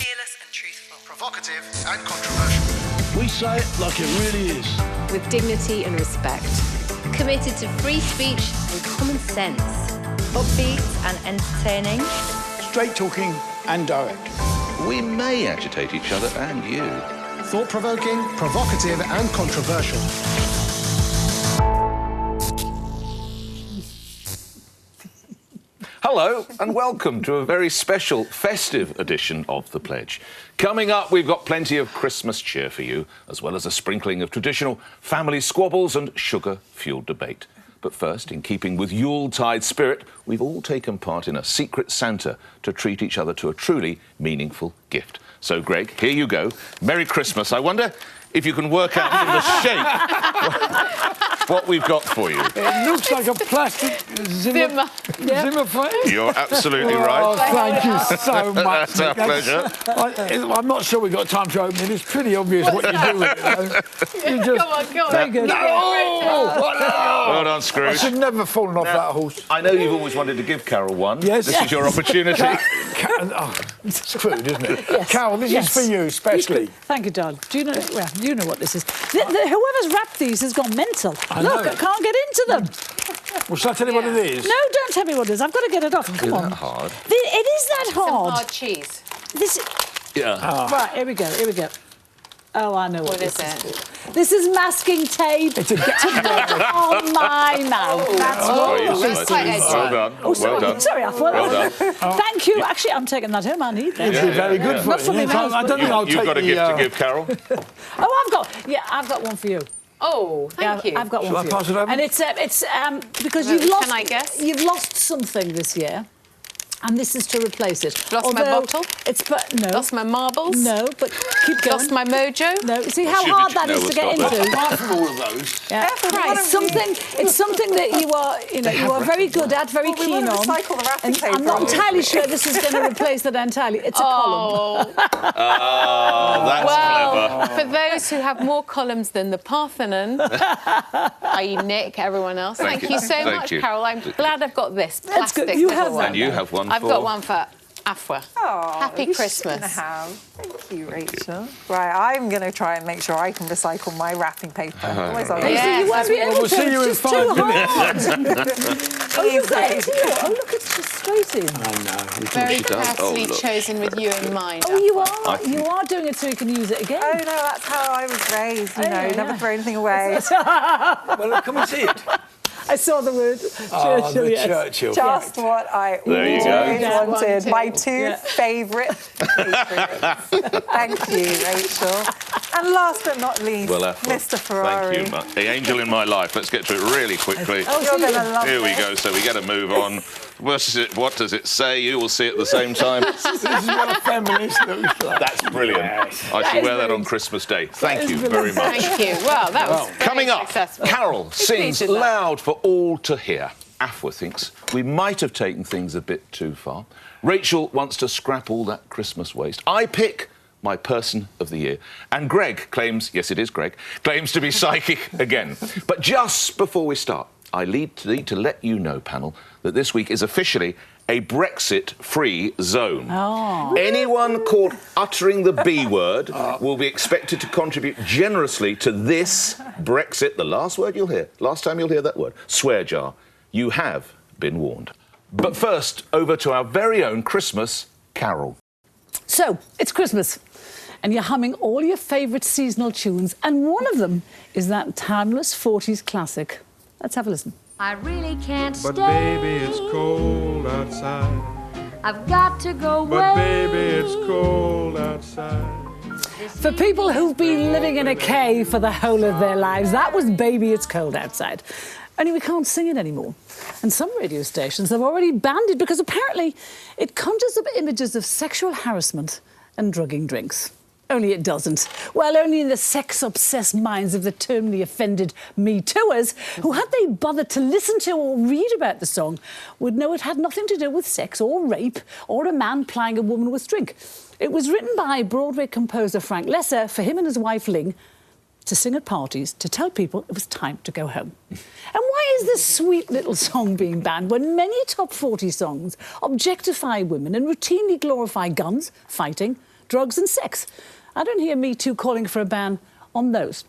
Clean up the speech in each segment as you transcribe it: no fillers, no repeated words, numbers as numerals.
Fearless and truthful. Provocative and controversial. We say it like it really is. With dignity and respect. Committed to free speech and common sense. Upbeat and entertaining. Straight talking and direct. We may agitate each other and you. Thought-provoking, provocative and controversial. Hello and welcome to a very special festive edition of The Pledge. Coming up, we've got plenty of Christmas cheer for you, as well as a sprinkling of traditional family squabbles and sugar-fueled debate. But first, in keeping with Yuletide spirit, we've all taken part in a secret Santa to treat each other to a truly meaningful gift. So, Greg, here you go. Merry Christmas. I wonder if you can work out from the shape what we've got for you. It looks like a plastic Zimmer frame. You're absolutely right. Oh, thank you so much. That's our pleasure. I'm not sure we've got time to open it. It's pretty obvious what you do with it, though. You just... Come on. Very good. Well done, Scrooge. I should never have fallen off that horse. I know you've always wanted to give Carole one. Yes. This is your opportunity. It's crude, isn't it? Yes. Carole, this is for you, especially. Thank you, darling. Do you know? Well, you know what this is. Whoever's wrapped these has gone mental. Look, I can't get into them. Well, shall I tell you what it is? No, don't tell me what it is. I've got to get it off. Come on. That hard. It is that Some hard. hard cheese. This. Yeah. Right, here we go. Oh, I know what What is this it? This is masking tape It's a on my mouth. That's what It's quite edgy. Well done. Oh, sorry. Well done. Sorry, I thought. Well done. Thank you. Actually, I'm taking that home. I need that. It'd be very good for Not you. for me, mouth, I don't think I'll You've take got a the, gift to give Carole. Oh, I've got one for you. Oh, thank you. I've got Shall one I for pass you. it over? And it's because Well, you've lost. can I guess? You've lost something this year, and this is to replace it. Lost my bottle? No. Lost my marbles? No, but keep going. Lost my mojo? No. See how should hard be- that no, is we'll to get stop there. into. Apart from all of those, Yeah. It's something that you are very good at, very keen on. recycle the wrapping And paper. I'm not entirely sure this is going to replace that entirely. It's a column. Oh, that's Well, clever. for those who have more columns than the Parthenon, i.e. Nick, everyone else, thank you so Thank much, you. Carole. I'm glad I've got this That's plastic good. You little have one. And you have one I've for... got one for Afua. Oh, Happy you Christmas. shouldn't have. Thank you, Rachel. Right, I'm going to try and make sure I can recycle my wrapping paper. Otherwise I'll Yeah. You won't be able we'll to. see you in It's just too 5 minutes. hard. Oh, look at it. Oh, look, it's just straight in. I know. Very She does. carefully Oh, look. chosen with you in mind. Oh, you Afua. are. You are doing it so you can use it again. Oh, no, that's how I was raised, you know, yeah, never yeah. throw anything away. Well, come and see it. I saw the word Oh, Churchill. the Yes. Churchill. Just what I There you always go. wanted. My Wanted. two favourite favourites. Thank you, Rachel. And last but not least, Well, Afua, Mr. Ferrari. Thank you, much. The angel in my life. Let's get to it really quickly. Oh, You're going to love Here we this. go, so we get to move on. What does it say? You will see at the same time. This is what a feminist looks like. That's brilliant. Yes. I shall is wear that on brilliant. Christmas Day. Thank is you brilliant. very much. Thank you. Well, that was very Coming up, successful. Carole sings Repeated that. loud for all to hear. Afua thinks we might have taken things a bit too far. Rachel wants to scrap all that Christmas waste. I pick my person of the year. And Greg claims, yes, it is Greg, claims to be psychic again. But just before we start, I need to let you know, panel, that this week is officially a Brexit-free zone. Oh. Anyone caught uttering the B word will be expected to contribute generously to this Brexit, the last time you'll hear that word, swear jar. You have been warned. But first, over to our very own Christmas Carole. So, it's Christmas, and you're humming all your favourite seasonal tunes, and one of them is that timeless 40s classic. Let's have a listen. I really can't But stay. baby, it's cold outside. I've got to go away. But baby, it's cold outside. For people who've been living in a cave for the whole of their lives, that was Baby It's Cold Outside. Only we can't sing it anymore. And some radio stations have already banned it because apparently it conjures up images of sexual harassment and drugging drinks. Only it doesn't. Well, only in the sex-obsessed minds of the terminally offended Me Tooers, who, had they bothered to listen to or read about the song, would know it had nothing to do with sex or rape or a man plying a woman with drink. It was written by Broadway composer Frank Lesser for him and his wife Ling to sing at parties to tell people it was time to go home. And why is this sweet little song being banned when many top 40 songs objectify women and routinely glorify guns, fighting, drugs and sex. I don't hear Me Too calling for a ban on those.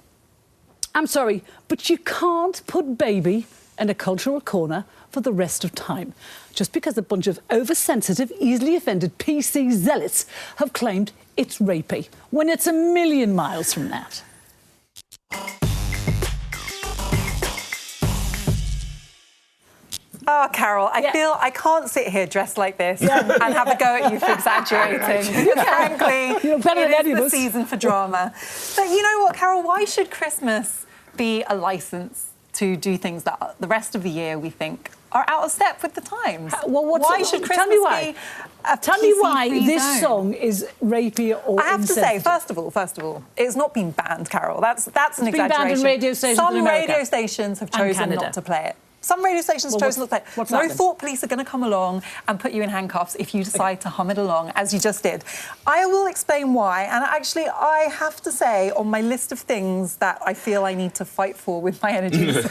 I'm sorry, but you can't put baby in a cultural corner for the rest of time, just because a bunch of oversensitive, easily offended PC zealots have claimed it's rapey, when it's a million miles from that. Oh, Carole, I feel I can't sit here dressed like this and have a go at you for exaggerating. Frankly, You're better than any of the us. season for drama. But you know what, Carole? Why should Christmas be a licence to do things that the rest of the year we think are out of step with the times? Well, why should Christmas tell me why. be a Tell me why PC-free this zone? song is rapey or I have to say, insensitive. first of all, it's not been banned, Carole. That's an been exaggeration. banned in radio stations Some in America. radio stations have And chosen Canada. not to play it. Some radio stations have chosen not to play it. what's No that then? thought police are going to come along and put you in handcuffs if you decide to hum it along, as you just did. I will explain why, and actually, I have to say, on my list of things that I feel I need to fight for with my energies,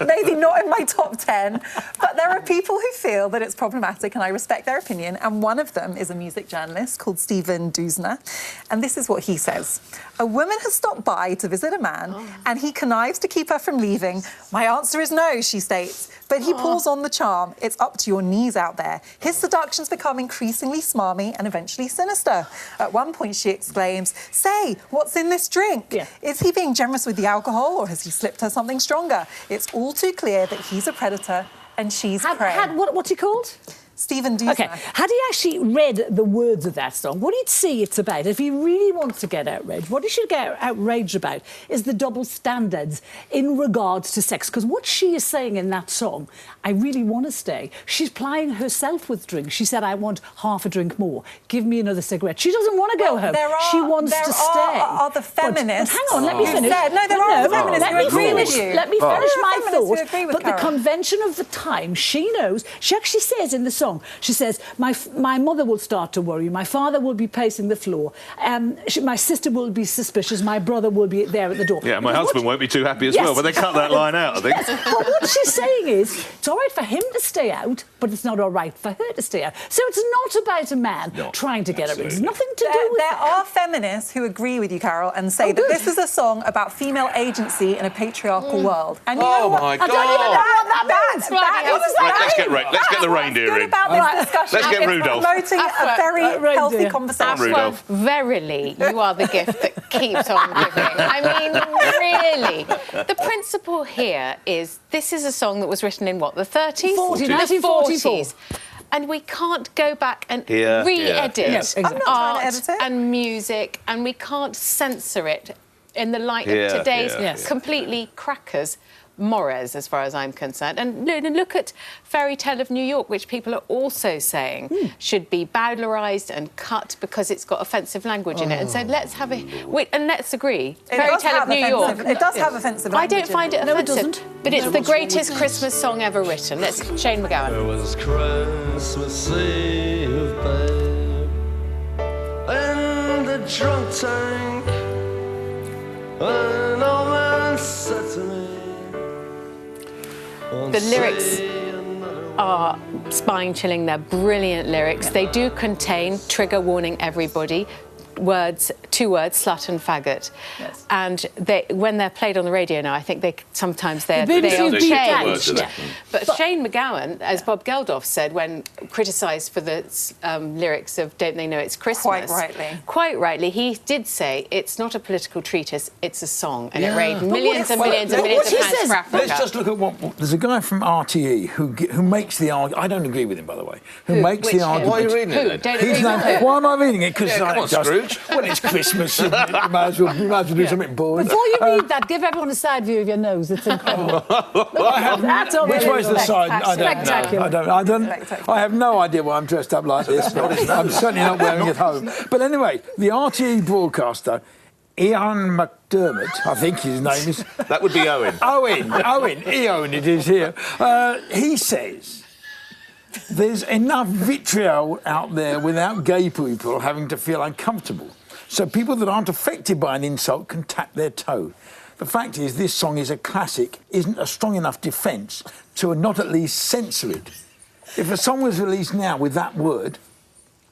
maybe not in my top 10, but there are people who feel that it's problematic, and I respect their opinion, and one of them is a music journalist called Stephen Duzner, and this is what he says. A woman has stopped by to visit a man, and he connives to keep her from leaving. My answer is no, she states, but he pulls on the charm. It's up to your knees out there. His seductions become increasingly smarmy and eventually sinister. At one point, she exclaims, "Say, what's in this drink? Yeah. Is he being generous with the alcohol, or has he slipped her something stronger?" It's all too clear that he's a predator and she's prey. What's he called? Stephen Duzner. OK, had he actually read the words of that song, what he'd see it's about, if he really wants to get outraged, what he should get outraged about is the double standards in regards to sex. Because what she is saying in that song, I really want to stay, she's plying herself with drinks. She said, I want half a drink more. Give me another cigarette. She doesn't want to go home. She wants to stay. There are the feminists. But hang on, let me finish. No, there are the feminists who agree with you. Let me finish my There are feminists who thought. agree with But the Carole. convention of the time, she knows, she actually says in the song, she says, my mother will start to worry, my father will be pacing the floor, my sister will be suspicious, my brother will be there at the door. Yeah, my Because husband won't be too happy as well, but they cut that line out, I think. Yes, but what she's saying is, it's all right for him to stay out, but it's not all right for her to stay out. So it's not about a man trying to get her in. It's nothing to do with There that. are feminists who agree with you, Carole, and say that this is a song about female agency in a patriarchal world. And you know what? my I don't even know what that means. Let's get the reindeer good in. about this discussion. Let's get It's Rudolph. promoting a very healthy Reindeer. conversation. Rudolph. Verily, you are the gift that keeps on giving. I mean, really. The principle here is this is a song that was written in what, the 30s? 1944. 40s. And we can't go back and Yeah, re-edit yeah. Yes, exactly. I'm not trying to art edit it. and music, and we can't censor it in the light Yeah, of today's yeah, Yes. completely crackers mores, as far as I'm concerned. And look at Fairy Tale of New York, which people are also saying should be bowdlerised and cut because it's got offensive language in it. And so let's have and let's agree, Fairy Tale of New York. It does have offensive I language don't find it No, it offensive, doesn't. but it's the greatest Christmas song ever written. Let's Shane McGowan. It was Christmas Eve, babe, in the drunk tank. An old man said to me, The lyrics are spine-chilling. They're brilliant lyrics. They do contain, trigger warning everybody, two words, slut and faggot. Yes. And when they're played on the radio now, I think sometimes they BBC are beat that. changed. But Shane McGowan, as Bob Geldof said when criticised for the lyrics of Don't They Know It's Christmas... Quite rightly, he did say it's not a political treatise, it's a song, and it raised millions and millions and millions of pounds for Africa. Let's just look at what... There's a guy from RTE who makes the argument... I don't agree with him, by the way. Who makes the argument... Why are you reading Who? it then? Don't agree with who? Why am I reading it? Because come on, Scrooge. Well, it's Christmas, isn't it? You might as well do something boring. Before you read that, give everyone a side view of your nose. It's incredible. That's all Which really way's the side? I spectacular. don't know. I have no idea why I'm dressed up like this. I'm certainly not wearing it home. But anyway, the RTE broadcaster, Ian McDermott, I think his name is... That would be Owen. Eoin it is here. He says... There's enough vitriol out there without gay people having to feel uncomfortable. So people that aren't affected by an insult can tap their toe. The fact is, this song is a classic, isn't a strong enough defence to not at least censor it. If a song was released now with that word,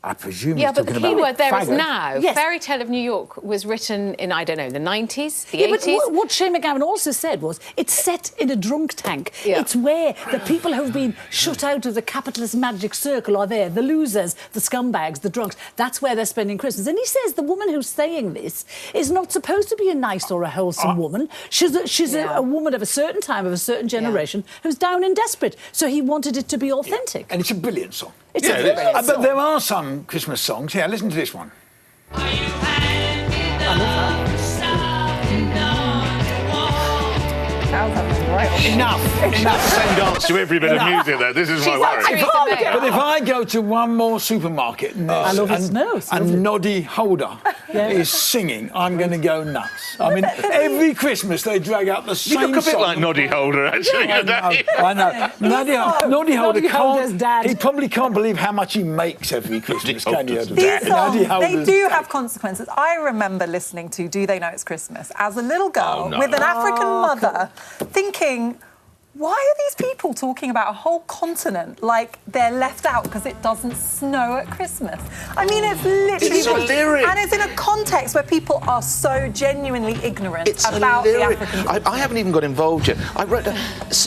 I presume Yeah, he's but the talking key about word there is faggot. now. Yes. Fairy Tale of New York was written in, I don't know, the 90s, the Yeah, 80s. but what Shane McGowan also said was it's set in a drunk tank. Yeah. It's where the people who've been shut out of the capitalist magic circle are there, the losers, the scumbags, the drunks. That's where they're spending Christmas. And he says the woman who's saying this is not supposed to be a nice or a wholesome woman. She's a woman of a certain time, of a certain generation, who's down and desperate. So he wanted it to be authentic. And it's a brilliant song. It's Yeah, a it is. brilliant But song. there are some Christmas songs. Yeah, listen to this one. Enough. Same dance to every bit of music there. This is my She's like worry. Theresa May. But if I go to one more supermarket and Noddy Holder is singing, I'm going to go nuts. I mean, every Christmas they drag out the same You look a bit song. like Noddy Holder, actually. I know. Noddy Holder Holder's dad. He probably can't believe how much he makes every Christmas, can you? Holder's These songs, Noddy they Holder's do dad. have consequences. I remember listening to Do They Know It's Christmas as a little girl Oh, no. with an African mother thinking, why are these people talking about a whole continent like they're left out because it doesn't snow at Christmas? I mean, it's literally... It's a lyric. And it's in a context where people are so genuinely ignorant It's about a the lyric. African culture. I haven't even got involved yet. I wrote down,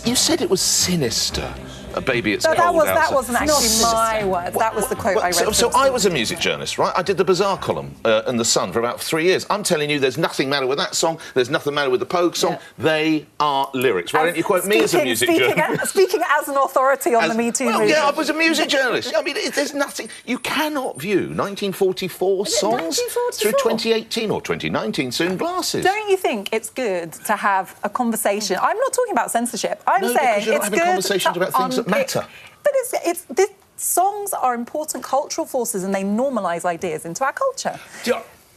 you said it was sinister. A baby, it's No, cold that outside. wasn't actually my words. That was the quote I read. So I was a music journalist, right? I did the Bazaar column in The Sun for about 3 years. I'm telling you, there's nothing matter with that song. There's nothing matter with the Pogue song. Yeah. They are lyrics. Why don't you quote me as a music journalist? Speaking as an authority on the Me Too movement. Yeah, I was a music journalist. I mean, there's nothing... You cannot view 1944 songs 1944? through 2018 or 2019 soon glasses. Don't you think it's good to have a conversation? I'm not talking about censorship. I'm No, saying because you're not it's having good conversations to about things that unpick- matter. But songs are important cultural forces and they normalise ideas into our culture.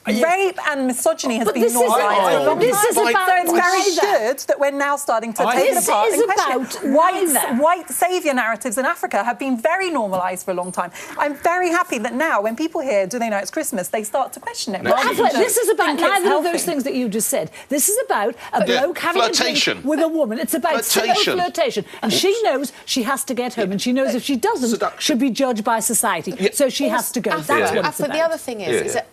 Rape and misogyny has But been this is- normalised for a long this time. is about So it's very neither. good that we're now starting to take it This apart is and question. about neither. White saviour narratives in Africa have been very normalised for a long time. I'm very happy that now, when people hear "Do They Know It's Christmas?" they start to question it. No. rather than This is about think it's neither of healthy. those things that you just said. This is about a bloke having Flirtation. a drink with a woman. It's about civil Flirtation. flirtation. And she knows she has to get home, and she knows if she doesn't, Seduction. she'll be judged by society. So she has to go. That's what it's But about. the other thing is that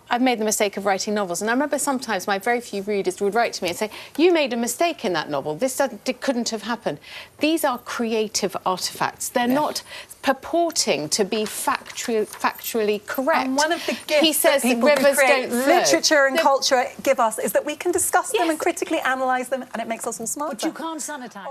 I've made the mistake of writing novels, and I remember sometimes my very few readers would write to me and say, "You made a mistake in that novel. This couldn't have happened." These are creative artefacts. They're not purporting to be factually correct. And one of the gifts he says that people rivers who create don't flow. literature and culture give us is that we can discuss them and critically analyse them, and it makes us all smarter. But you can't sanitise.